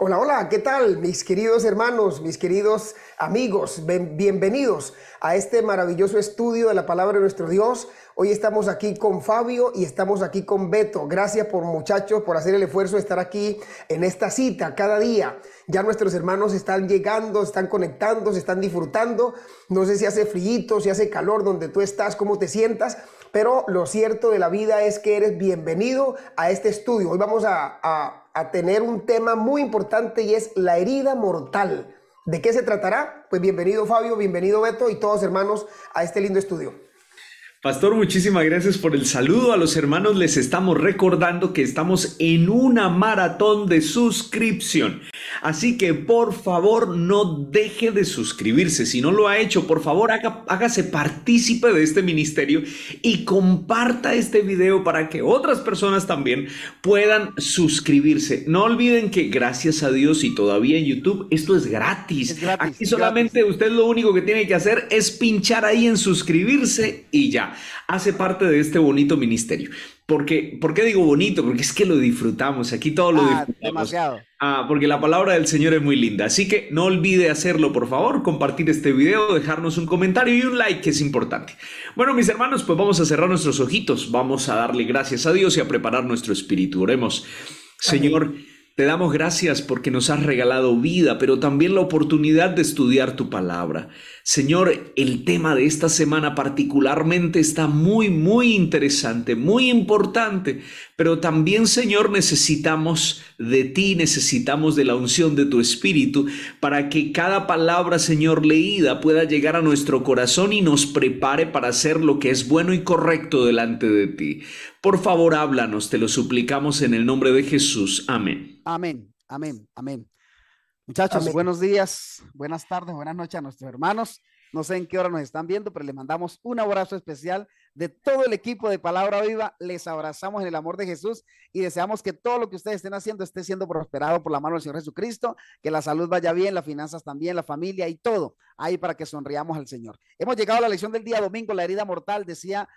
Hola, hola, ¿qué tal? Mis queridos hermanos, mis queridos amigos, bienvenidos a este maravilloso estudio de la palabra de nuestro Dios. Hoy estamos aquí con Fabio y estamos aquí con Beto. Gracias por muchachos, por hacer el esfuerzo de estar aquí en esta cita cada día. Ya nuestros hermanos están llegando, están conectando, se están disfrutando. No sé si hace frío, si hace calor donde tú estás, cómo te sientas. Pero lo cierto de la vida es que eres bienvenido a este estudio. Hoy vamos a tener un tema muy importante y es la herida mortal. ¿De qué se tratará? Pues bienvenido Fabio, bienvenido Beto y todos hermanos a este lindo estudio. Pastor, muchísimas gracias por el saludo. A los hermanos les estamos recordando que estamos en una maratón de suscripción. Así que por favor no deje de suscribirse. Si no lo ha hecho, por favor hágase partícipe de este ministerio y comparta este video para que otras personas también puedan suscribirse. No olviden que gracias a Dios y todavía en YouTube esto es gratis. Es gratis, Aquí es gratis. solamente usted lo único que tiene que hacer es pinchar ahí en suscribirse y ya hace parte de este bonito ministerio. ¿Por qué digo bonito? Porque es que lo disfrutamos, aquí todo lo disfrutamos. Demasiado. Porque la palabra del Señor es muy linda. Así que no olvide hacerlo, por favor, compartir este video, dejarnos un comentario y un like, que es importante. Bueno, mis hermanos, pues vamos a cerrar nuestros ojitos, vamos a darle gracias a Dios y a preparar nuestro espíritu. Oremos. Amén. Señor, te damos gracias porque nos has regalado vida, pero también la oportunidad de estudiar tu palabra. Señor, el tema de esta semana particularmente está muy interesante, muy importante, pero también, Señor, necesitamos de ti, necesitamos de la unción de tu Espíritu para que cada palabra, Señor, leída pueda llegar a nuestro corazón y nos prepare para hacer lo que es bueno y correcto delante de ti. Por favor, háblanos, te lo suplicamos en el nombre de Jesús. Amén. Amén, amén, amén. Muchachos, Amén. buenos días, buenas tardes, buenas noches a nuestros hermanos. No sé en qué hora nos están viendo, pero les mandamos un abrazo especial de todo el equipo de Palabra Viva. Les abrazamos en el amor de Jesús y deseamos que todo lo que ustedes estén haciendo esté siendo prosperado por la mano del Señor Jesucristo, que la salud vaya bien, las finanzas también, la familia y todo, ahí para que sonriamos al Señor. Hemos llegado a la lección del día domingo, la herida mortal. Decía,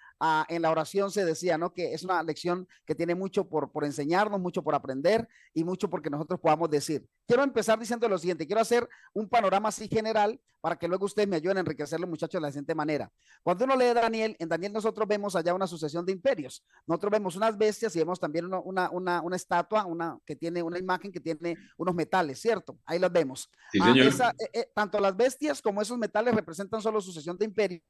en la oración se decía, ¿no? Que es una lección que tiene mucho por enseñarnos, mucho por aprender y mucho porque nosotros podamos decir. Quiero empezar diciendo lo siguiente, quiero hacer un panorama así general para que luego ustedes me ayuden a enriquecerlo, muchachos, de la siguiente manera. Cuando uno lee Daniel, en Daniel nosotros vemos allá una sucesión de imperios. Nosotros vemos unas bestias y vemos también una estatua, que tiene una imagen que tiene unos metales, ¿cierto? Ahí las vemos. Sí, señor. Tanto las bestias como esos metales representan solo sucesión de imperios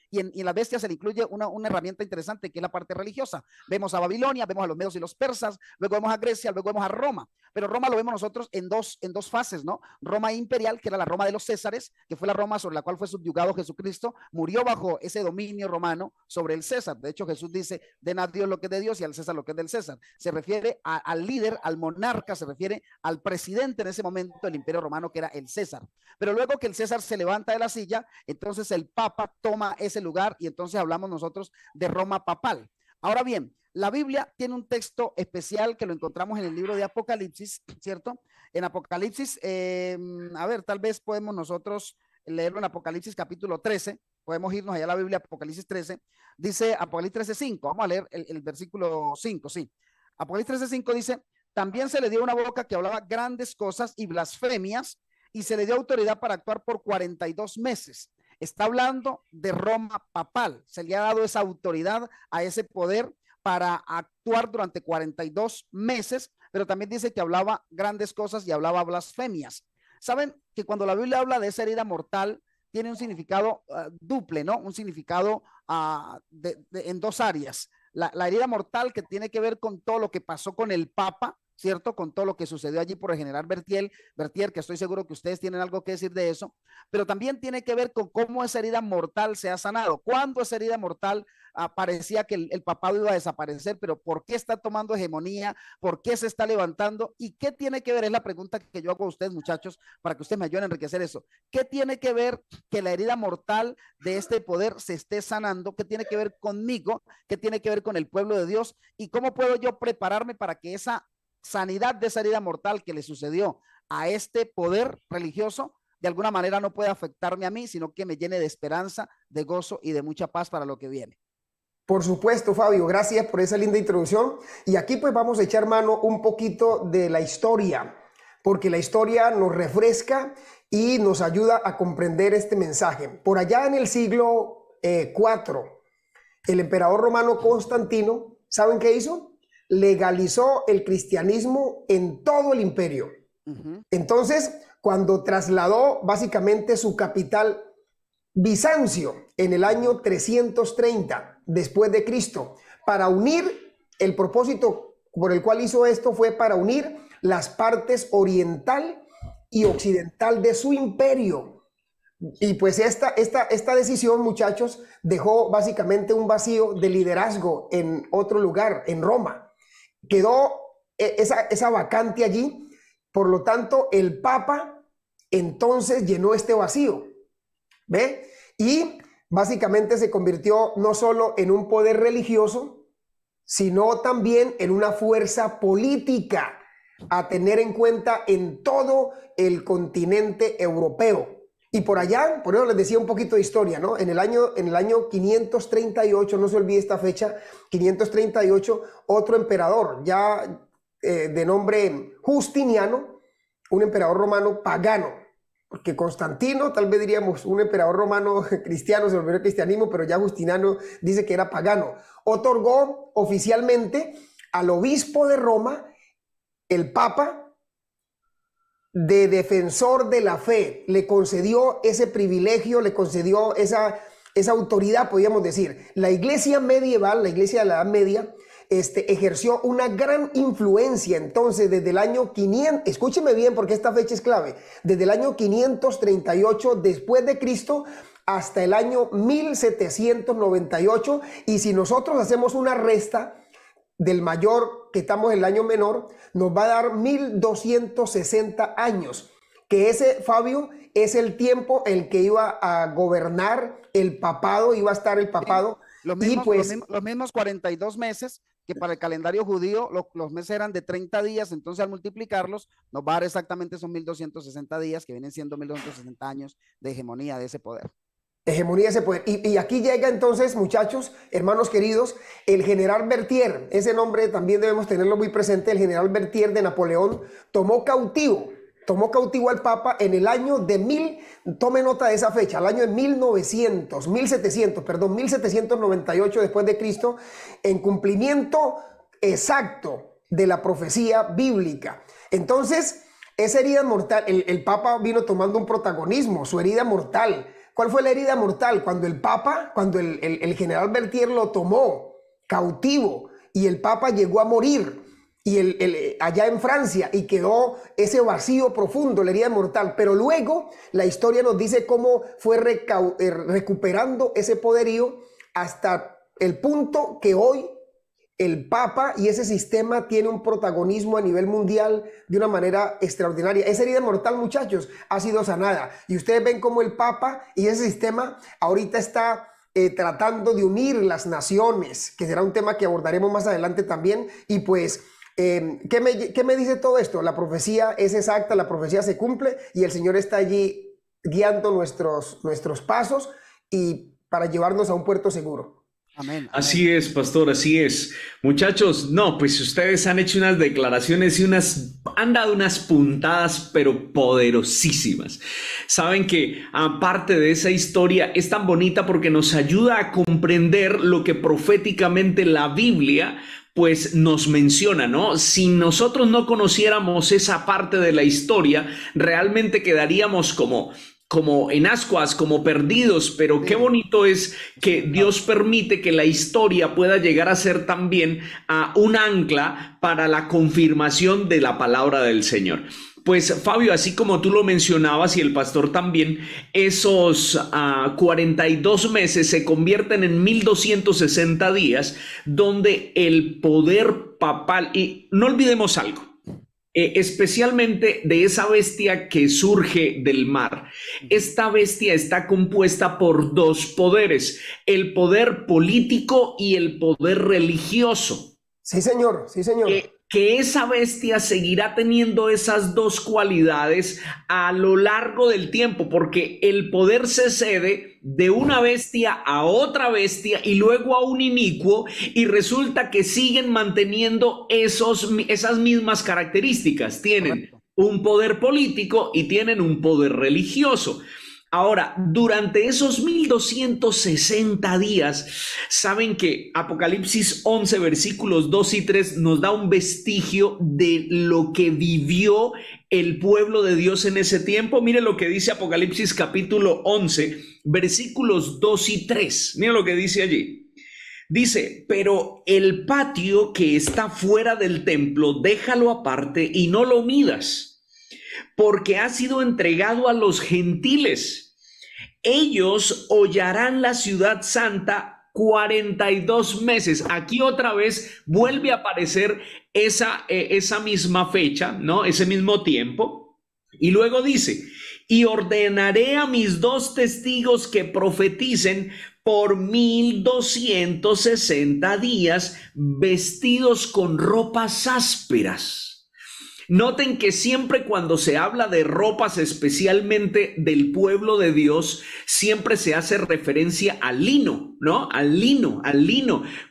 y en la bestia se le incluye una herramienta interesante que es la parte religiosa. Vemos a Babilonia, vemos a los medos y los persas, luego vemos a Grecia, luego vemos a Roma, pero Roma lo vemos nosotros en dos fases, ¿no? Roma imperial, que era la Roma de los Césares, que fue la Roma sobre la cual fue subyugado Jesucristo, murió bajo ese dominio romano sobre el César. De hecho, Jesús dice, den a Dios lo que es de Dios y al César lo que es del César. Se refiere al líder, al monarca, se refiere al presidente en ese momento del imperio romano, que era el César. Pero luego que el César se levanta de la silla, entonces el Papa toma ese lugar y entonces hablamos nosotros de Roma papal. Ahora bien, la Biblia tiene un texto especial que lo encontramos en el libro de Apocalipsis, ¿cierto? En Apocalipsis, a ver, tal vez podemos nosotros leerlo en Apocalipsis capítulo 13, podemos irnos allá a la Biblia, Apocalipsis 13, dice Apocalipsis 13:5, vamos a leer el versículo 5, sí. Apocalipsis 13:5 dice, también se le dio una boca que hablaba grandes cosas y blasfemias y se le dio autoridad para actuar por 42 meses. Está hablando de Roma papal. Se le ha dado esa autoridad, a ese poder para actuar durante 42 meses, pero también dice que hablaba grandes cosas y hablaba blasfemias. Saben que cuando la Biblia habla de esa herida mortal, tiene un significado duple, ¿no? Un significado en dos áreas. La herida mortal que tiene que ver con todo lo que pasó con el Papa, ¿cierto? Con todo lo que sucedió allí por el general Bertier, que estoy seguro que ustedes tienen algo que decir de eso, pero también tiene que ver con cómo esa herida mortal se ha sanado. Cuando esa herida mortal parecía que el papado iba a desaparecer, pero ¿por qué está tomando hegemonía? ¿Por qué se está levantando? ¿Y qué tiene que ver? Es la pregunta que yo hago a ustedes, muchachos, para que ustedes me ayuden a enriquecer eso. ¿Qué tiene que ver que la herida mortal de este poder se esté sanando? ¿Qué tiene que ver conmigo? ¿Qué tiene que ver con el pueblo de Dios? ¿Y cómo puedo yo prepararme para que esa sanidad de esa herida mortal que le sucedió a este poder religioso de alguna manera no puede afectarme a mí, sino que me llene de esperanza, de gozo y de mucha paz para lo que viene? Por supuesto, Fabio, gracias por esa linda introducción. Y aquí pues vamos a echar mano un poquito de la historia, porque la historia nos refresca y nos ayuda a comprender este mensaje. Por allá en el siglo IV, el emperador romano Constantino, ¿saben qué hizo? Legalizó el cristianismo en todo el imperio. Entonces, cuando trasladó básicamente su capital Bizancio en el año 330 después de Cristo, para unir, el propósito por el cual hizo esto fue para unir las partes oriental y occidental de su imperio. Y pues esta decisión, muchachos, dejó básicamente un vacío de liderazgo en otro lugar, en Roma. Quedó esa vacante allí. Por lo tanto, el Papa entonces llenó este vacío. ¿Ve? Y básicamente se convirtió no solo en un poder religioso, sino también en una fuerza política a tener en cuenta en todo el continente europeo. Y por allá, por eso les decía un poquito de historia, ¿no? En el año 538, no se olvide esta fecha, 538, otro emperador, ya de nombre Justiniano, un emperador romano pagano, porque Constantino, tal vez diríamos un emperador romano cristiano, se volvió al cristianismo, pero ya Justiniano dice que era pagano, otorgó oficialmente al obispo de Roma, el Papa, de defensor de la fe, le concedió ese privilegio, le concedió esa autoridad, podríamos decir. La iglesia medieval, la iglesia de la Edad Media, ejerció una gran influencia. Entonces, desde el año 500, escúcheme bien porque esta fecha es clave, desde el año 538 después de Cristo hasta el año 1798, y si nosotros hacemos una resta del mayor que estamos en el año menor, nos va a dar 1260 años, que ese, Fabio, es el tiempo en el que iba a gobernar el papado, iba a estar el papado. Los mismos 42 meses que para el calendario judío los meses eran de 30 días, entonces al multiplicarlos nos va a dar exactamente esos 1260 días, que vienen siendo 1260 años de hegemonía de ese poder. Hegemonía ese poder. Y aquí llega entonces, muchachos, hermanos queridos, el general Berthier. Ese nombre también debemos tenerlo muy presente. El general Berthier de Napoleón tomó cautivo al Papa en el año de tome nota de esa fecha, el año de 1798 después de Cristo, en cumplimiento exacto de la profecía bíblica. Entonces, esa herida mortal, el Papa vino tomando un protagonismo, su herida mortal. ¿Cuál fue la herida mortal? Cuando el Papa, cuando el general Berthier lo tomó cautivo y el Papa llegó a morir y allá en Francia, y quedó ese vacío profundo, la herida mortal. Pero luego la historia nos dice cómo fue recuperando ese poderío hasta el punto que hoy el Papa y ese sistema tiene un protagonismo a nivel mundial de una manera extraordinaria. Esa herida mortal, muchachos, ha sido sanada. Y ustedes ven cómo el Papa y ese sistema ahorita está tratando de unir las naciones, que será un tema que abordaremos más adelante también. Y pues, ¿qué me dice todo esto? La profecía es exacta, la profecía se cumple y el Señor está allí guiando nuestros pasos y para llevarnos a un puerto seguro. Amén. Así es, pastor, así es. Muchachos, no, pues ustedes han hecho unas declaraciones y han dado unas puntadas, pero poderosísimas. Saben que aparte de esa historia es tan bonita porque nos ayuda a comprender lo que proféticamente la Biblia pues nos menciona, ¿no? Si nosotros no conociéramos esa parte de la historia, realmente quedaríamos como en ascuas, como perdidos, pero qué bonito es que Dios permite que la historia pueda llegar a ser también un ancla para la confirmación de la palabra del Señor. Pues Fabio, así como tú lo mencionabas y el pastor también, esos 42 meses se convierten en 1260 días donde el poder papal, y no olvidemos algo, especialmente de esa bestia que surge del mar. Esta bestia está compuesta por dos poderes, el poder político y el poder religioso. Sí, señor, sí, señor. que esa bestia seguirá teniendo esas dos cualidades a lo largo del tiempo, porque el poder se cede de una bestia a otra bestia y luego a un inicuo, y resulta que siguen manteniendo esas mismas características. Tienen Correcto. un poder político y tienen un poder religioso. Ahora, durante esos 1260 días, saben que Apocalipsis 11, versículos 2 y 3 nos da un vestigio de lo que vivió el pueblo de Dios en ese tiempo. Mire lo que dice Apocalipsis capítulo 11, versículos 2 y 3. Mire lo que dice allí. Dice, pero el patio que está fuera del templo, déjalo aparte y no lo midas, porque ha sido entregado a los gentiles. Ellos hollarán la ciudad santa 42 meses. Aquí otra vez vuelve a aparecer esa misma fecha, ¿no? Ese mismo tiempo. Y luego dice, y ordenaré a mis dos testigos que profeticen por 1260 días, vestidos con ropas ásperas. Noten que siempre cuando se habla de ropas, especialmente del pueblo de Dios, siempre se hace referencia al lino, ¿no? Al lino,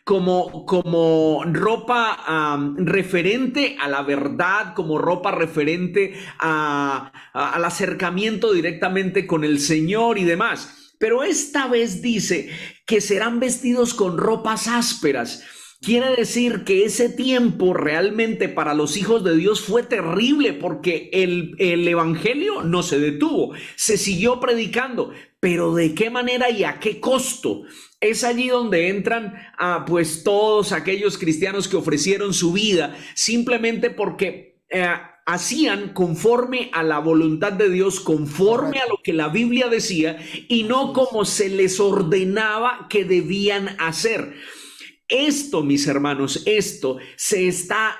como ropa referente a la verdad, como ropa referente al acercamiento directamente con el Señor y demás. Pero esta vez dice que serán vestidos con ropas ásperas. Quiere decir que ese tiempo realmente para los hijos de Dios fue terrible, porque el evangelio no se detuvo, se siguió predicando, pero ¿de qué manera y a qué costo? Es allí donde entran pues todos aquellos cristianos que ofrecieron su vida simplemente porque hacían conforme a la voluntad de Dios, conforme a lo que la Biblia decía y no como se les ordenaba que debían hacer. Esto, mis hermanos, esto se está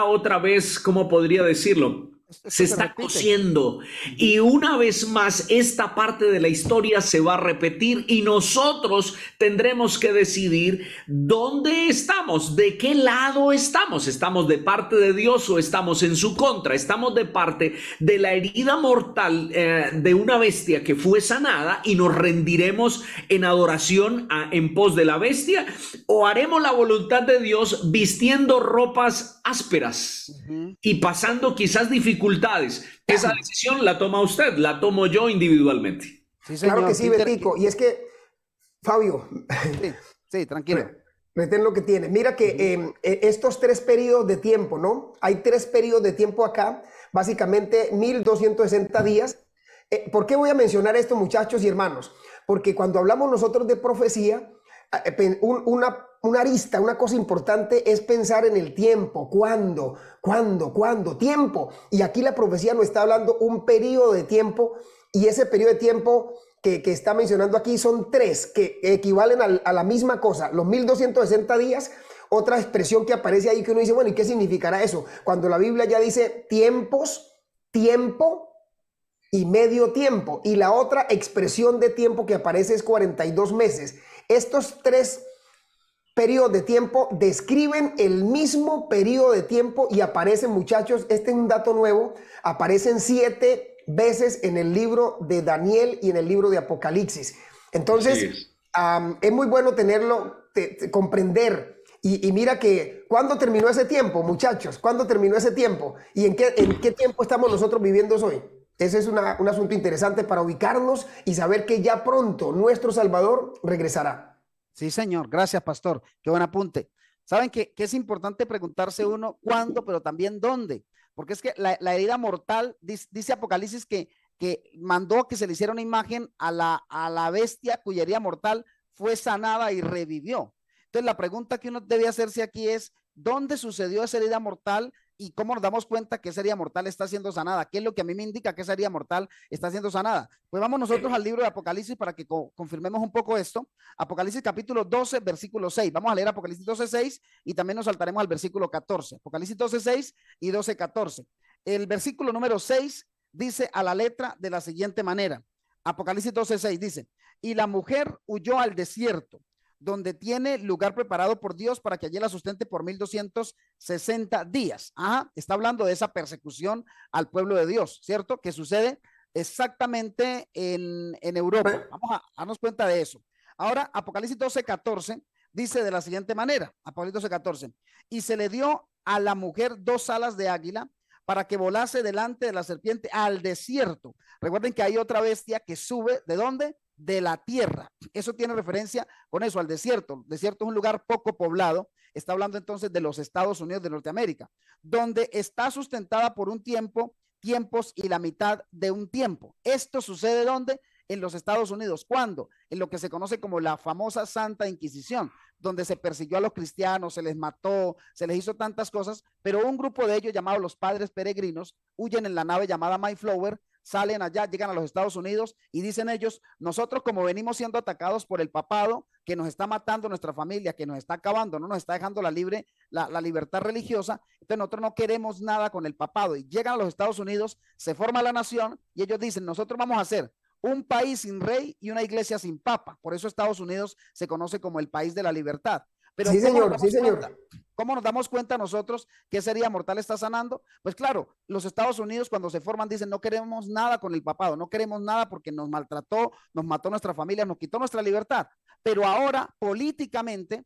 otra vez, ¿cómo podría decirlo? Se está cosiendo, y una vez más esta parte de la historia se va a repetir y nosotros tendremos que decidir dónde estamos, de qué lado estamos. ¿Estamos de parte de Dios o estamos en su contra? ¿Estamos de parte de la herida mortal de una bestia que fue sanada y nos rendiremos en adoración en pos de la bestia? ¿O haremos la voluntad de Dios vistiendo ropas ásperas y pasando quizás dificultades? Esa decisión la toma usted, la tomo yo individualmente. Sí, señor. Claro que sí, Betico. Y es que, Fabio, sí, tranquilo. Retén lo que tiene. Mira que estos tres periodos de tiempo, ¿no? Hay tres periodos de tiempo acá, básicamente 1260 días. ¿Por qué voy a mencionar esto, muchachos y hermanos? Porque cuando hablamos nosotros de profecía, una arista, una cosa importante es pensar en el tiempo. ¿Cuándo? Tiempo. Y aquí la profecía nos está hablando un periodo de tiempo, y ese periodo de tiempo que está mencionando aquí son tres que equivalen a la misma cosa. Los 1260 días, otra expresión que aparece ahí que uno dice, bueno, ¿y qué significará eso? Cuando la Biblia ya dice tiempos, tiempo y medio tiempo. Y la otra expresión de tiempo que aparece es 42 meses. Estos tres periodos de tiempo describen el mismo periodo de tiempo y aparecen, muchachos, este es un dato nuevo, aparecen 7 veces en el libro de Daniel y en el libro de Apocalipsis. Entonces, es muy bueno tenerlo, comprender. Y mira que, ¿cuándo terminó ese tiempo, muchachos? ¿Cuándo terminó ese tiempo? ¿Y en qué tiempo estamos nosotros viviendo hoy? Ese es un asunto interesante para ubicarnos y saber que ya pronto nuestro Salvador regresará. Sí, señor. Gracias, pastor. Qué buen apunte. Saben que es importante preguntarse uno cuándo, pero también dónde. Porque es que la herida mortal, dice Apocalipsis que mandó que se le hiciera una imagen a la bestia cuya herida mortal fue sanada y revivió. Entonces la pregunta que uno debe hacerse aquí es, ¿dónde sucedió esa herida mortal? ¿Y cómo nos damos cuenta que esa herida mortal está siendo sanada? ¿Qué es lo que a mí me indica que esa herida mortal está siendo sanada? Pues vamos nosotros al libro de Apocalipsis para que confirmemos un poco esto. Apocalipsis capítulo 12, versículo 6. Vamos a leer Apocalipsis 12, 6 y también nos saltaremos al versículo 14. Apocalipsis 12, 6 y 12, 14. El versículo número 6 dice a la letra de la siguiente manera. Apocalipsis 12, 6 dice, y la mujer huyó al desierto, donde tiene lugar preparado por Dios para que allí la sustente por 1260 días. Ajá, está hablando de esa persecución al pueblo de Dios, ¿cierto? Que sucede exactamente en Europa. Vamos a darnos cuenta de eso. Ahora, Apocalipsis 12:14 dice de la siguiente manera, Apocalipsis 12:14, y se le dio a la mujer 2 alas de águila para que volase delante de la serpiente al desierto. Recuerden que hay otra bestia que sube, ¿de dónde? De la tierra. Eso tiene referencia con eso, al desierto. El desierto es un lugar poco poblado. Está hablando entonces de los Estados Unidos de Norteamérica, donde está sustentada por un tiempo, tiempos y la mitad de un tiempo. Esto sucede ¿dónde? En los Estados Unidos. ¿Cuándo? En lo que se conoce como la famosa Santa Inquisición, donde se persiguió a los cristianos, se les mató, se les hizo tantas cosas, pero un grupo de ellos llamados los Padres Peregrinos huyen en la nave llamada Mayflower, salen allá, llegan a los Estados Unidos y dicen ellos, nosotros como venimos siendo atacados por el papado que nos está matando nuestra familia, que nos está acabando, no nos está dejando la libertad religiosa, entonces nosotros no queremos nada con el papado y llegan a los Estados Unidos, se forma la nación y ellos dicen, nosotros vamos a hacer un país sin rey y una iglesia sin papa. Por eso Estados Unidos se conoce como el país de la libertad. Pero sí, señor, sí, señor. ¿Cómo nos damos cuenta nosotros que esa herida mortal está sanando? Pues claro, los Estados Unidos cuando se forman dicen no queremos nada con el papado, no queremos nada porque nos maltrató, nos mató nuestra familia, nos quitó nuestra libertad. Pero ahora políticamente,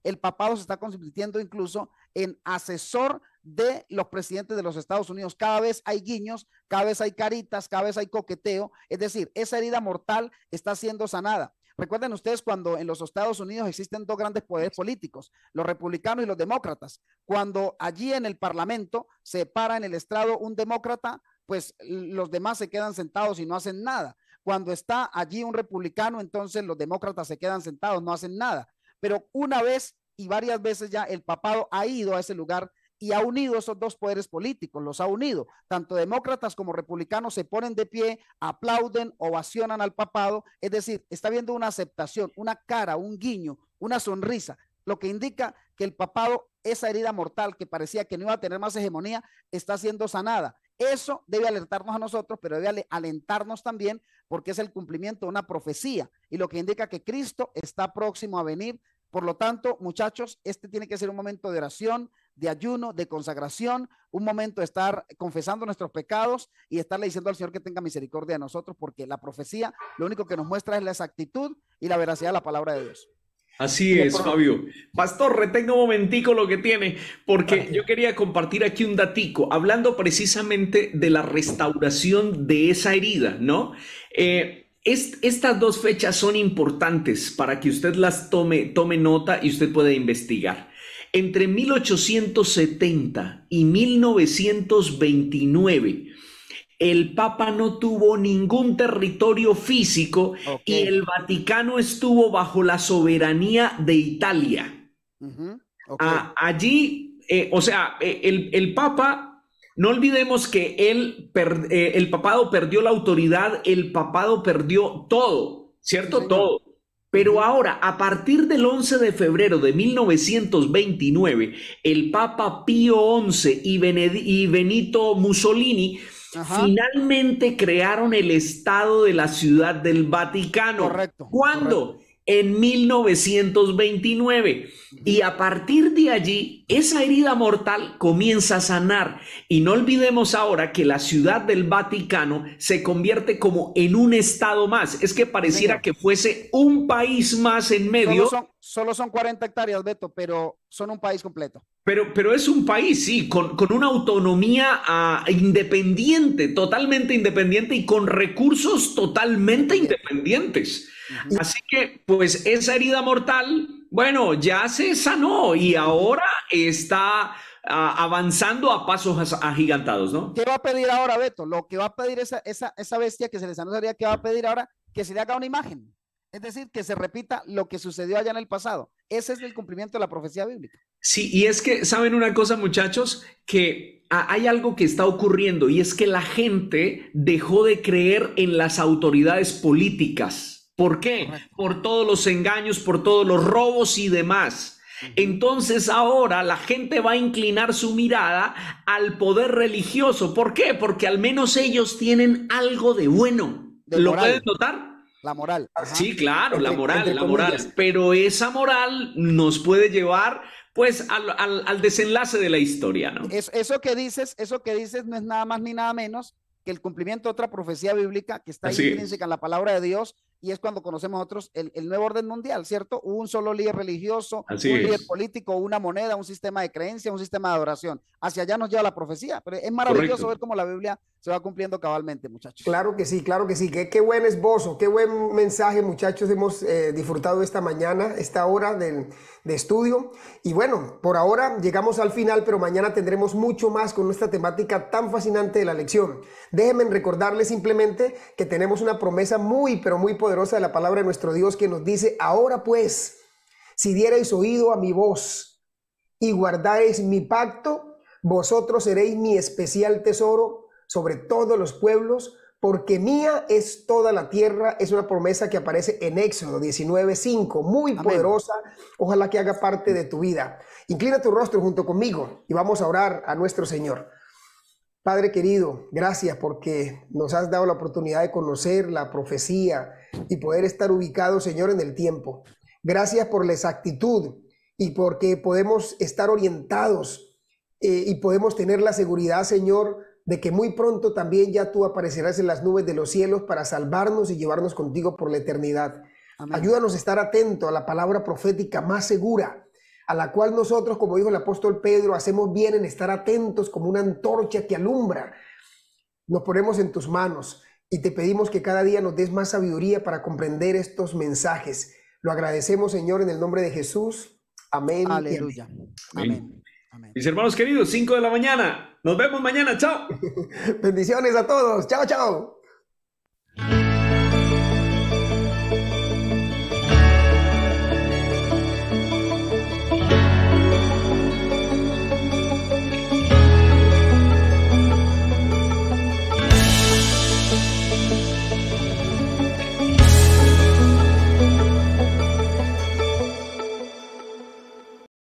el papado se está convirtiendo incluso en asesor de los presidentes de los Estados Unidos. Cada vez hay guiños, cada vez hay caritas, cada vez hay coqueteo. Es decir, esa herida mortal está siendo sanada. Recuerden ustedes cuando en los Estados Unidos existen 2 grandes poderes políticos, los republicanos y los demócratas. Cuando allí en el parlamento se para en el estrado un demócrata, pues los demás se quedan sentados y no hacen nada. Cuando está allí un republicano, entonces los demócratas se quedan sentados, no hacen nada. Pero una vez y varias veces ya el papado ha ido a ese lugar y ha unido esos 2 poderes políticos, los ha unido. Tanto demócratas como republicanos se ponen de pie, aplauden, ovacionan al papado. Es decir, está habiendo una aceptación, una cara, un guiño, una sonrisa, lo que indica que el papado, esa herida mortal que parecía que no iba a tener más hegemonía, está siendo sanada. Eso debe alertarnos a nosotros, pero debe alentarnos también porque es el cumplimiento de una profecía y lo que indica que Cristo está próximo a venir. Por lo tanto, muchachos, este tiene que ser un momento de oración, de ayuno, de consagración, un momento de estar confesando nuestros pecados y estarle diciendo al Señor que tenga misericordia de nosotros, porque la profecía lo único que nos muestra es la exactitud y la veracidad de la palabra de Dios. Así es, Fabio. Pastor, retenga un momentico lo que tiene, porque yo quería compartir aquí un datico, hablando precisamente de la restauración de esa herida, ¿no? Estas 2 fechas son importantes para que usted las tome nota y usted pueda investigar. Entre 1870 y 1929, el Papa no tuvo ningún territorio físico y el Vaticano estuvo bajo la soberanía de Italia. Allí, el Papa... No olvidemos que el papado perdió la autoridad, el papado perdió todo, ¿cierto? Sí, todo. Pero ahora, a partir del 11 de febrero de 1929, el Papa Pío XI y Benito Mussolini finalmente crearon el Estado de la Ciudad del Vaticano. Correcto. ¿Cuándo? Correcto. En 1929. Y a partir de allí, esa herida mortal comienza a sanar. Y no olvidemos ahora que la Ciudad del Vaticano se convierte como en un estado más. Es que pareciera que fuese un país más en medio. Solo son 40 hectáreas, Beto, pero son un país completo. Pero es un país, sí, con una autonomía independiente, totalmente independiente y con recursos totalmente independientes. Así que, pues, esa herida mortal, bueno, ya se sanó y ahora está avanzando a pasos agigantados, ¿no? ¿Qué va a pedir ahora, Beto? Lo que va a pedir esa bestia que se le sanó sería que va a pedir ahora que se le haga una imagen. Es decir, que se repita lo que sucedió allá en el pasado. Ese es el cumplimiento de la profecía bíblica. Sí, y es que, ¿saben una cosa, muchachos? Que hay algo que está ocurriendo y es que la gente dejó de creer en las autoridades políticas. ¿Por qué? Correcto. Por todos los engaños, por todos los robos y demás. Entonces ahora la gente va a inclinar su mirada al poder religioso. ¿Por qué? Porque al menos ellos tienen algo de bueno. ¿Lo pueden notar? La moral. Ajá. Sí, claro, la entre moral, comillas. pero esa moral nos puede llevar pues al desenlace de la historia, ¿no? Eso que dices no es nada más ni nada menos que el cumplimiento de otra profecía bíblica que está Así es. intrínseca en la palabra de Dios, y es cuando conocemos nosotros el nuevo orden mundial, ¿cierto? Un solo líder religioso, Así un líder es. político, una moneda, un sistema de creencia, un sistema de adoración. Hacia allá nos lleva la profecía, pero es maravilloso Correcto. ver cómo la Biblia se va cumpliendo cabalmente, muchachos. Claro que sí, claro que sí. Qué buen esbozo, qué buen mensaje, muchachos. Hemos disfrutado esta mañana, esta hora de estudio. Y bueno, por ahora llegamos al final, pero mañana tendremos mucho más con nuestra temática tan fascinante de la lección. Déjenme recordarles simplemente que tenemos una promesa muy, pero muy poderosa de la palabra de nuestro Dios que nos dice: ahora pues, si dierais oído a mi voz y guardareis mi pacto, vosotros seréis mi especial tesoro sobre todos los pueblos, porque mía es toda la tierra. Es una promesa que aparece en Éxodo 19:5, muy Amén. poderosa. Ojalá que haga parte de tu vida. Inclina tu rostro junto conmigo y vamos a orar a nuestro Señor. Padre querido, gracias porque nos has dado la oportunidad de conocer la profecía y poder estar ubicados, Señor, en el tiempo. Gracias por la exactitud y porque podemos estar orientados y podemos tener la seguridad, Señor, de que muy pronto también ya tú aparecerás en las nubes de los cielos para salvarnos y llevarnos contigo por la eternidad. Amén. Ayúdanos a estar atentos a la palabra profética más segura, a la cual nosotros, como dijo el apóstol Pedro, hacemos bien en estar atentos como una antorcha que alumbra. Nos ponemos en tus manos y te pedimos que cada día nos des más sabiduría para comprender estos mensajes. Lo agradecemos, Señor, en el nombre de Jesús. Amén. Aleluya. Amén. Amén. Mis hermanos queridos, 5 de la mañana. Nos vemos mañana. Chao. Bendiciones a todos. Chao, chao.